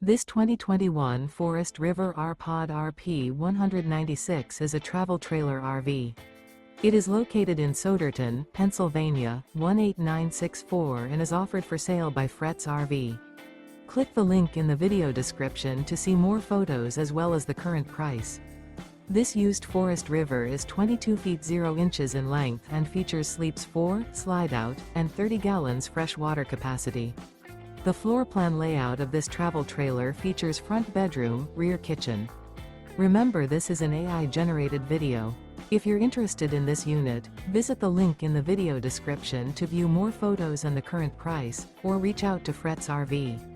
This 2021 Forest River R-Pod RP 196 is a travel trailer RV. It is located in Souderton, Pennsylvania, 18964 and is offered for sale by Fretz RV. Click the link in the video description to see more photos as well as the current price. This used Forest River is 22 feet 0 inches in length and features sleeps 4, slide-out, and 30 gallons fresh water capacity. The floor plan layout of this travel trailer features front bedroom, rear kitchen. Remember, this is an AI-generated video. If you're interested in this unit, visit the link in the video description to view more photos and the current price, or reach out to Fretz RV.